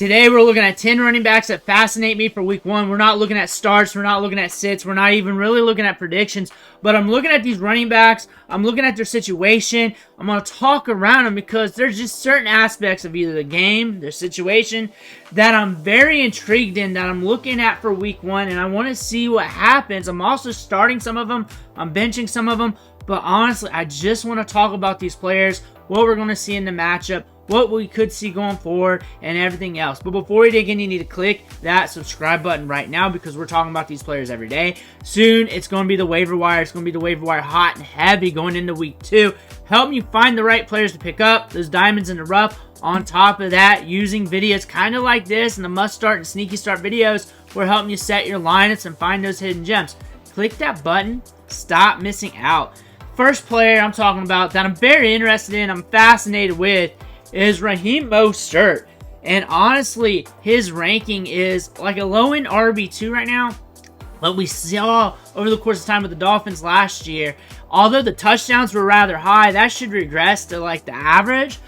Today, we're looking at 10 running backs that fascinate me for week 1. We're not looking at starts. We're not looking at sits. We're not even really looking at predictions. But I'm looking at these running backs. I'm looking at their situation. I'm going to talk around them because there's just certain aspects of either the game, their situation, that I'm very intrigued in, that I'm looking at for week 1. And I want to see what happens. I'm also starting some of them. I'm benching some of them. But honestly, I just want to talk about these players, what we're going to see in the matchup, what we could see going forward, and everything else. But before we dig in, you need to click that subscribe button right now because we're talking about these players every day. Soon, it's going to be the waiver wire. It's going to be the waiver wire hot and heavy going into week 2. Helping you find the right players to pick up, those diamonds in the rough. On top of that, using videos kind of like this and the must start and sneaky start videos, we're helping you set your lineups and find those hidden gems. Click that button. Stop missing out. First player I'm talking about that I'm very interested in, I'm fascinated with, is Raheem Mostert. And honestly, his ranking is like a low-end RB2 right now. But we saw over the course of time with the Dolphins last year, although the touchdowns were rather high, that should regress to like the average.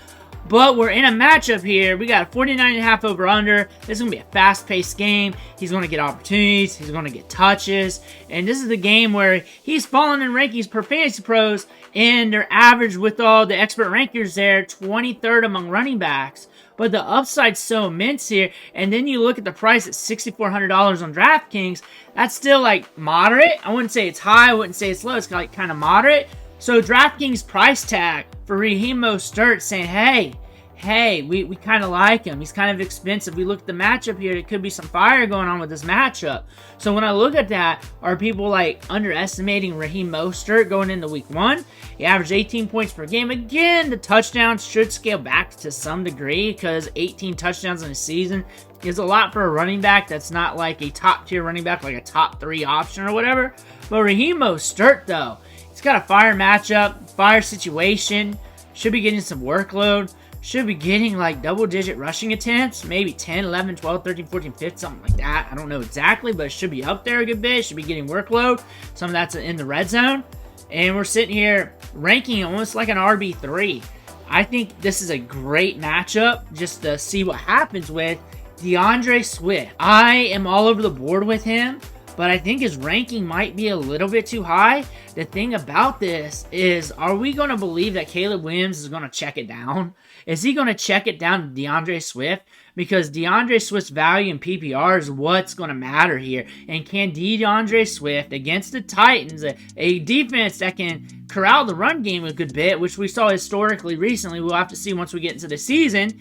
But we're in a matchup here. We got a 49.5 over under. This is going to be a fast-paced game. He's going to get opportunities. He's going to get touches. And this is the game where he's fallen in rankings per Fantasy Pros. And they're average with all the expert rankers there, 23rd among running backs. But the upside's so immense here. And then you look at the price at $6,400 on DraftKings. That's still like moderate. I wouldn't say it's high. I wouldn't say it's low. It's like kind of moderate. So DraftKings price tag for Raheem Mostert saying, hey, we kind of like him. He's kind of expensive. We look at the matchup here. There could be some fire going on with this matchup. So when I look at that, are people like underestimating Raheem Mostert going into week 1? He averaged 18 points per game. Again, the touchdowns should scale back to some degree because 18 touchdowns in a season is a lot for a running back that's not like a top tier running back, like a top 3 option or whatever. But Raheem Mostert, though, he's got a fire matchup, fire situation, should be getting some workload, should be getting like double-digit rushing attempts, maybe 10, 11, 12, 13, 14, 15, something like that. I don't know exactly, but it should be up there a good bit. Should be getting workload. Some of that's in the red zone. And we're sitting here ranking almost like an RB3. I think this is a great matchup just to see what happens with DeAndre Swift. I am all over the board with him, but I think his ranking might be a little bit too high. The thing about this is, are we going to believe that Caleb Williams is going to check it down? Is he going to check it down to DeAndre Swift? Because DeAndre Swift's value in PPR is what's going to matter here. And can DeAndre Swift against the Titans, a defense that can corral the run game a good bit, which we saw historically recently, we'll have to see once we get into the season.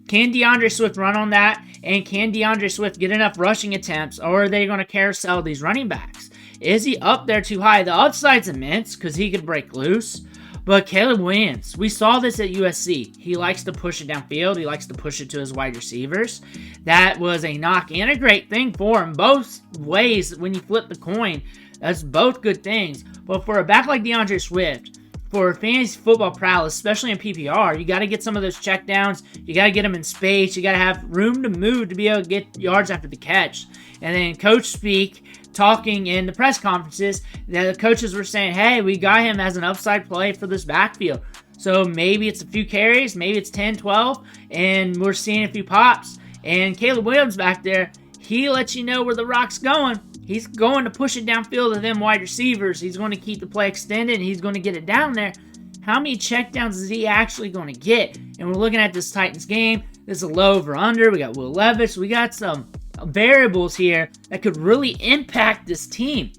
Can DeAndre Swift run on that? And can DeAndre Swift get enough rushing attempts? Or are they going to carousel these running backs? Is he up there too high? The upside's immense because he could break loose. But Caleb Williams, we saw this at USC. He likes to push it downfield. He likes to push it to his wide receivers. That was a knock and a great thing for him. Both ways, when you flip the coin, that's both good things. But for a back like DeAndre Swift, for fantasy football prowess, especially in PPR, you got to get some of those checkdowns. You got to get them in space. You got to have room to move to be able to get yards after the catch. And then coach speak, talking in the press conferences, the coaches were saying, hey, we got him as an upside play for this backfield. So maybe it's a few carries, maybe it's 10, 12, and we're seeing a few pops. And Caleb Williams back there, he lets you know where the rock's going. He's going to push it downfield to them wide receivers. He's going to keep the play extended, and he's going to get it down there. How many checkdowns is he actually going to get? And we're looking at this Titans game. This is a low over under. We got Will Levis. We got some variables here that could really impact this team.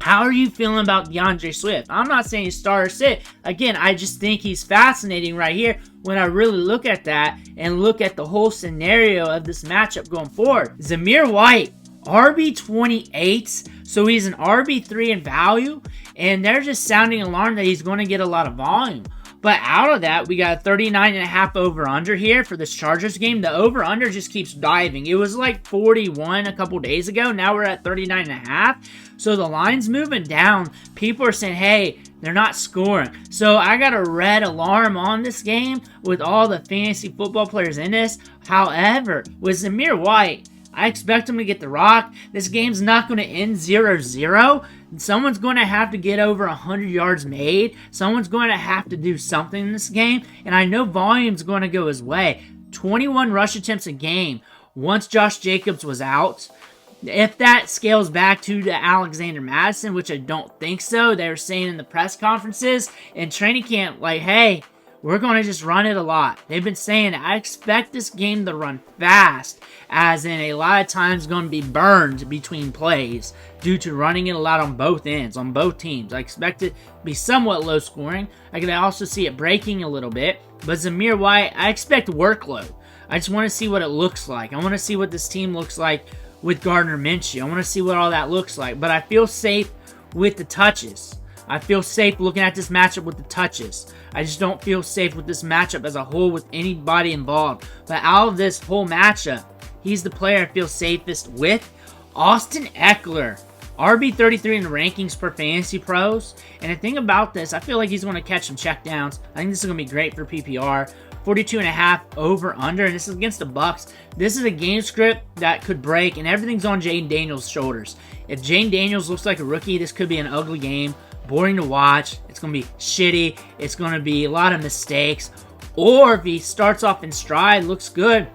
How are you feeling about DeAndre Swift? I'm not saying start or sit. Again, I just think he's fascinating right here when I really look at that and look at the whole scenario of this matchup going forward. Zamir White, RB28, so he's an RB3 in value, and they're just sounding alarm that he's going to get a lot of volume. But out of that, we got a 39.5 over-under here for this Chargers game. The over-under just keeps diving. It was like 41 a couple days ago. Now we're at 39.5. So the line's moving down. People are saying, hey, they're not scoring. So I got a red alarm on this game with all the fantasy football players in this. However, with Zamir White, I expect him to get the rock. This game's not going to end 0-0. Someone's going to have to get over 100 yards made. Someone's going to have to do something in this game. And I know volume's going to go his way. 21 rush attempts a game. once Josh Jacobs was out, if that scales back to Alexander Madison, which I don't think so, they were saying in the press conferences and training camp, like, hey, we're going to just run it a lot. They've been saying, I expect this game to run fast, as in a lot of times going to be burned between plays due to running it a lot on both ends, on both teams. I expect it to be somewhat low scoring. I can also see it breaking a little bit. But Zamir White, I expect workload. I just want to see what it looks like. I want to see what this team looks like with Gardner Minshew. I want to see what all that looks like. But I feel safe with the touches. I feel safe looking at this matchup with the touches. I just don't feel safe with this matchup as a whole with anybody involved. But out of this whole matchup, he's the player I feel safest with. Austin Ekeler, RB33 in the rankings per Fantasy Pros. And the thing about this, I feel like he's going to catch some checkdowns. I think this is going to be great for PPR. 42.5 over under, and this is against the Bucks. This is a game script that could break, and everything's on Jaden Daniels' shoulders. If Jaden Daniels looks like a rookie, this could be an ugly game, boring to watch. It's going to be shitty. It's going to be a lot of mistakes. Or if he starts off in stride, looks good,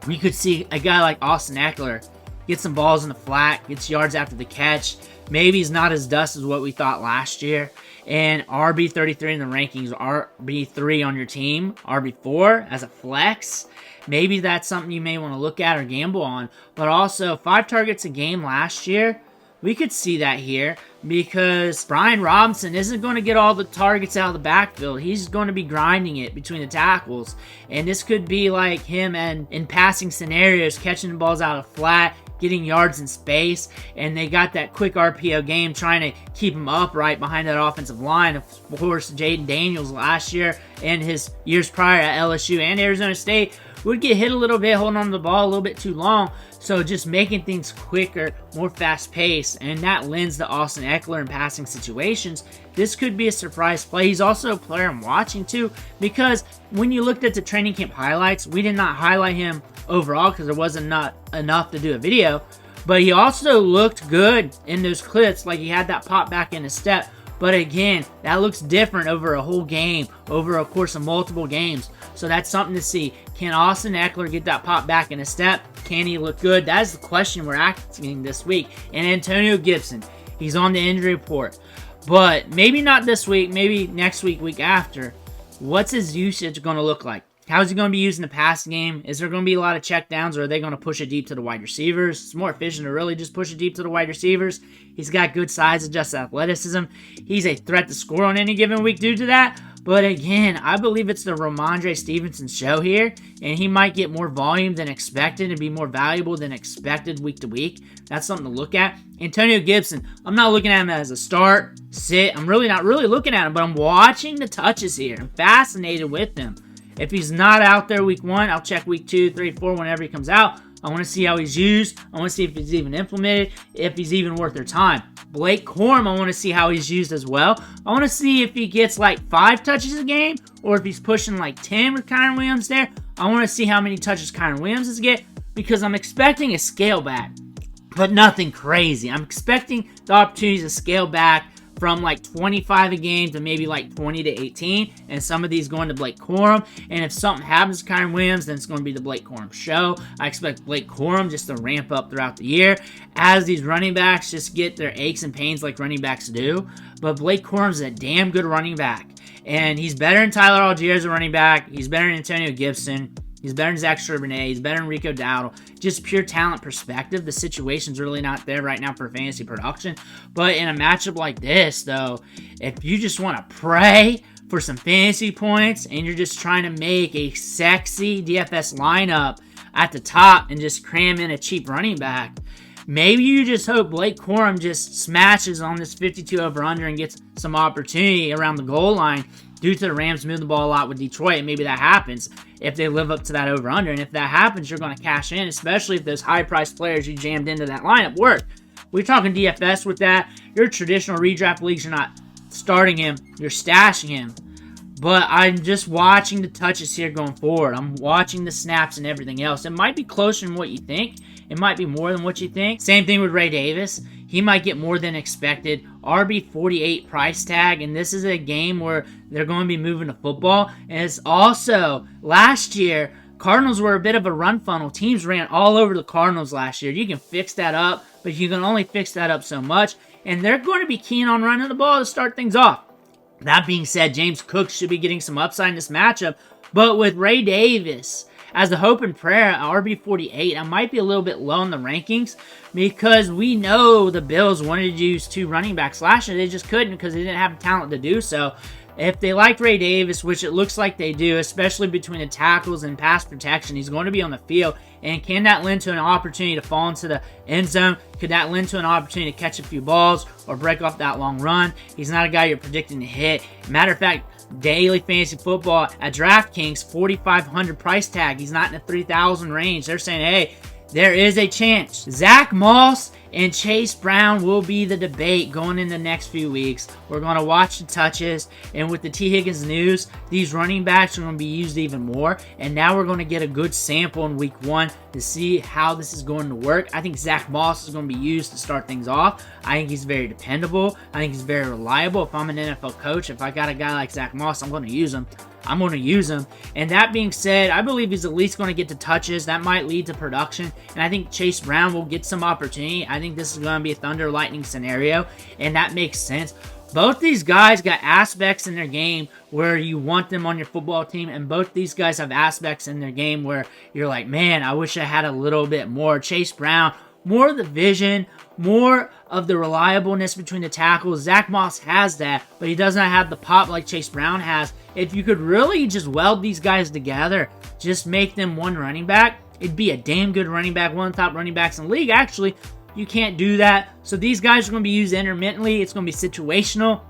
we could see a guy like Austin Ekeler get some balls in the flat, gets yards after the catch. Maybe he's not as dust as what we thought last year. And RB33 in the rankings, RB3 on your team, RB4 as a flex. Maybe that's something you may want to look at or gamble on. But also, 5 targets a game last year, we could see that here because Brian Robinson isn't going to get all the targets out of the backfield. He's going to be grinding it between the tackles. And this could be like him and in passing scenarios, catching the balls out of flat, getting yards in space, and they got that quick RPO game trying to keep him upright behind that offensive line. Of course, Jaden Daniels last year and his years prior at LSU and Arizona State would get hit a little bit, holding on to the ball a little bit too long. So just making things quicker, more fast-paced, and that lends to Austin Ekeler in passing situations. This could be a surprise play. He's also a player I'm watching too, because when you looked at the training camp highlights, we did not highlight him overall because there wasn't not enough to do a video. But he also looked good in those clips, like he had that pop back in his step. But again, that looks different over a whole game, over a course of multiple games. So that's something to see. Can Austin Ekeler get that pop back in a step? Can he look good? That is the question we're asking this week. And Antonio Gibson, he's on the injury report. But maybe not this week, maybe next week, week after. What's his usage going to look like? How's he going to be using the pass game? Is there going to be a lot of checkdowns, or are they going to push it deep to the wide receivers? It's more efficient to really just push it deep to the wide receivers. He's got good size, adjusted athleticism. He's a threat to score on any given week due to that. But again, I believe it's the Ramondre Stevenson show here, and he might get more volume than expected and be more valuable than expected week to week. That's something to look at. Antonio Gibson, I'm not looking at him as a start, sit. I'm really not looking at him, but I'm watching the touches here. I'm fascinated with him. If he's not out there week 1, I'll check week 2, 3, 4, whenever he comes out. I want to see how he's used. I want to see if he's even implemented, if he's even worth their time. Blake Corum, I want to see how he's used as well. I want to see if he gets like 5 touches a game, or if he's pushing like 10 with Kyren Williams there. I want to see how many touches Kyren Williams is get, because I'm expecting a scale back, but nothing crazy. I'm expecting the opportunities to scale back from like 25 a game to maybe like 20 to 18, and some of these going to Blake Corum. And if something happens to Kyren Williams, then it's going to be the Blake Corum show. I expect Blake Corum just to ramp up throughout the year as these running backs just get their aches and pains like running backs do. But Blake Corum's a damn good running back, and he's better than Tyler Algier as a running back. He's better than Antonio Gibson. He's better than Zach Charbonnet. He's better than Rico Dowdle. Just pure talent perspective, the situation's really not there right now for fantasy production. But in a matchup like this, though, if you just want to pray for some fantasy points and you're just trying to make a sexy DFS lineup at the top and just cram in a cheap running back, maybe you just hope Blake Corum just smashes on this 52 over-under and gets some opportunity around the goal line due to the Rams moving the ball a lot with Detroit, and maybe that happens if they live up to that over-under. And if that happens, you're going to cash in, especially if those high-priced players you jammed into that lineup work. We're talking DFS with that. Your traditional redraft leagues, you're not starting him, you're stashing him. But I'm just watching the touches here going forward. I'm watching the snaps and everything else. It might be closer than what you think. It might be more than what you think. Same thing with Ray Davis. He might get more than expected. RB48 price tag, and this is a game where they're going to be moving the football. And it's also, last year, Cardinals were a bit of a run funnel. Teams ran all over the Cardinals last year. You can fix that up, but you can only fix that up so much. And they're going to be keen on running the ball to start things off. That being said, James Cook should be getting some upside in this matchup. But with Ray Davis as the hope and prayer at RB48, I might be a little bit low in the rankings because we know the Bills wanted to use 2 running backs last year. They just couldn't because they didn't have the talent to do so. If they like Ray Davis, which it looks like they do, especially between the tackles and pass protection, he's going to be on the field. And can that lend to an opportunity to fall into the end zone? Could that lend to an opportunity to catch a few balls or break off that long run? He's not a guy you're predicting to hit. Matter of fact, daily fantasy football at DraftKings, $4,500 price tag. He's not in the 3,000 range. They're saying, hey, there is a chance. Zach Moss and Chase Brown will be the debate going in the next few weeks. We're going to watch the touches, and with the T. Higgins news, these running backs are going to be used even more, and now we're going to get a good sample in week 1 to see how this is going to work. I think Zach Moss is going to be used to start things off. I think he's very dependable. I think he's very reliable. If I'm an NFL coach, if I got a guy like Zach Moss, I'm going to use him. I'm going to use him. And that being said, I believe he's at least going to get the touches. That might lead to production. And I think Chase Brown will get some opportunity. I think this is going to be a thunder lightning scenario. And that makes sense. Both these guys got aspects in their game where you want them on your football team. And both these guys have aspects in their game where you're like, man, I wish I had a little bit more. Chase Brown, more of the vision, more of the reliableness between the tackles. Zach Moss has that, but he does not have the pop like Chase Brown has. If you could really just weld these guys together, just make them one running back, it'd be a damn good running back, one of the top running backs in the league. Actually, you can't do that. So these guys are going to be used intermittently. It's going to be situational.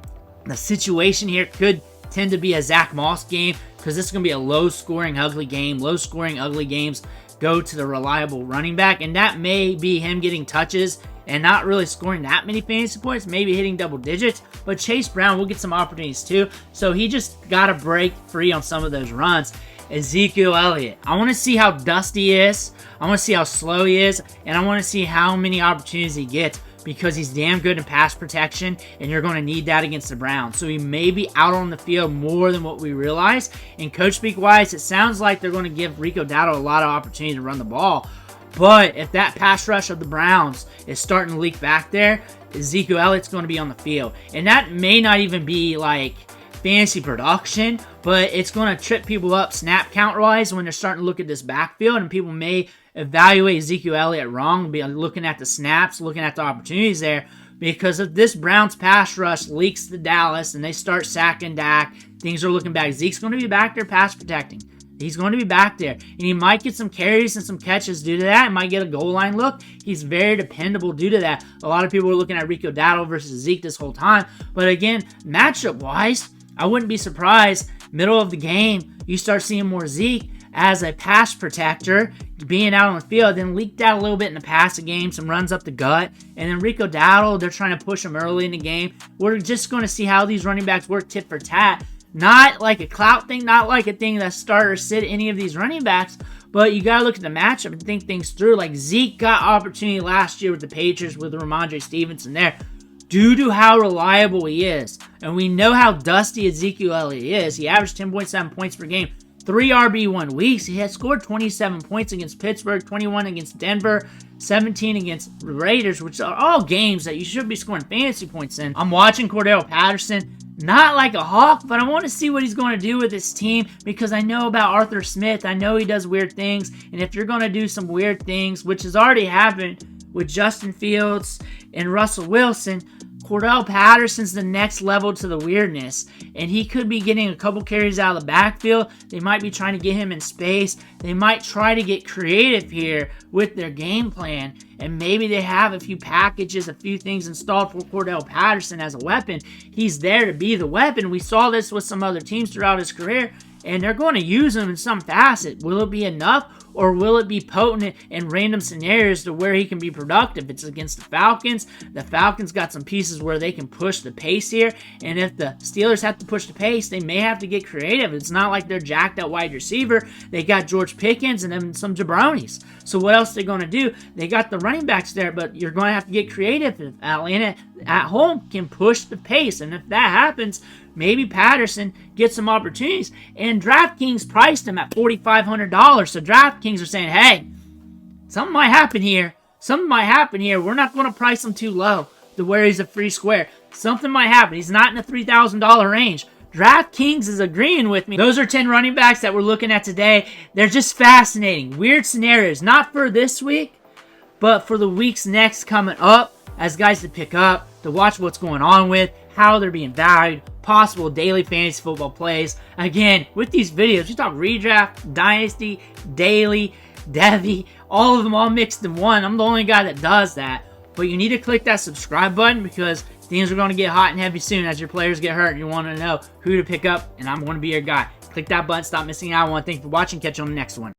The situation here could tend to be a Zach Moss game because this is going to be a low-scoring, ugly game. Low-scoring, ugly games go to the reliable running back, and that may be him getting touches and not really scoring that many fantasy points, maybe hitting double digits, but Chase Brown will get some opportunities too, so he just got to break free on some of those runs. Ezekiel Elliott, I want to see how dusty he is, I want to see how slow he is, and I want to see how many opportunities he gets, because he's damn good in pass protection, and you're going to need that against the Browns. So he may be out on the field more than what we realize. And coach speak-wise, it sounds like they're going to give Rico Dowdle a lot of opportunity to run the ball. But if that pass rush of the Browns is starting to leak back there, Ezekiel Elliott's going to be on the field. And that may not even be like fantasy production, but it's going to trip people up snap count-wise when they're starting to look at this backfield, and people may evaluate Ezekiel Elliott wrong, be looking at the snaps, looking at the opportunities there, because if this Browns pass rush leaks to Dallas and they start sacking Dak, things are looking back. Zeke's going to be back there pass protecting. He's going to be back there, and he might get some carries and some catches due to that. He might get a goal line look. He's very dependable due to that. A lot of people are looking at Rico Dowdle versus Zeke this whole time, but again, matchup-wise, I wouldn't be surprised, middle of the game, you start seeing more Zeke as a pass protector, being out on the field, then leaked out a little bit in the passing game, some runs up the gut, and then Rico Dowdle, they're trying to push him early in the game. We're just going to see how these running backs work tit for tat. Not like a clout thing, not like a thing that start or sit any of these running backs, but you got to look at the matchup and think things through. Like Zeke got opportunity last year with the Patriots with Ramondre Stevenson there, due to how reliable he is. And we know how dusty Ezekiel Elliott is. He averaged 10.7 points per game. 3 RB1 weeks. He had scored 27 points against Pittsburgh, 21 against Denver, 17 against the Raiders, which are all games that you should be scoring fantasy points in. I'm watching Cordell Patterson, not like a hawk, but I want to see what he's going to do with his team because I know about Arthur Smith. I know he does weird things, and if you're going to do some weird things, which has already happened with Justin Fields and Russell Wilson, Cordell Patterson's the next level to the weirdness, and he could be getting a couple carries out of the backfield. They might be trying to get him in space. They might try to get creative here with their game plan, and maybe they have a few packages, a few things installed for Cordell Patterson as a weapon. He's there to be the weapon. We saw this with some other teams throughout his career, and they're going to use him in some facet. Will it be enough? Or will it be potent in random scenarios to where he can be productive? It's against the Falcons. The Falcons got some pieces where they can push the pace here. And if the Steelers have to push the pace, they may have to get creative. It's not like they're jacked at wide receiver. They got George Pickens and then some jabronis. So what else are they going to do? They got the running backs there, but you're going to have to get creative. If Atlanta at home can push the pace. And if that happens, maybe Patterson gets some opportunities. And DraftKings priced him at $4,500. So DraftKings are saying, hey, something might happen here. Something might happen here. We're not going to price him too low to where he's a free square. Something might happen. He's not in the $3,000 range. DraftKings is agreeing with me. Those are 10 running backs that we're looking at today. They're just fascinating. Weird scenarios. Not for this week, but for the weeks next coming up as guys to pick up, to watch what's going on with, how they're being valued, possible daily fantasy football plays. Again, with these videos, we talk redraft, dynasty, daily, Devy, all of them all mixed in one. I'm the only guy that does that. But you need to click that subscribe button because things are going to get hot and heavy soon as your players get hurt and you want to know who to pick up, and I'm going to be your guy. Click that button, stop missing out on. Thanks for watching. Catch you on the next one.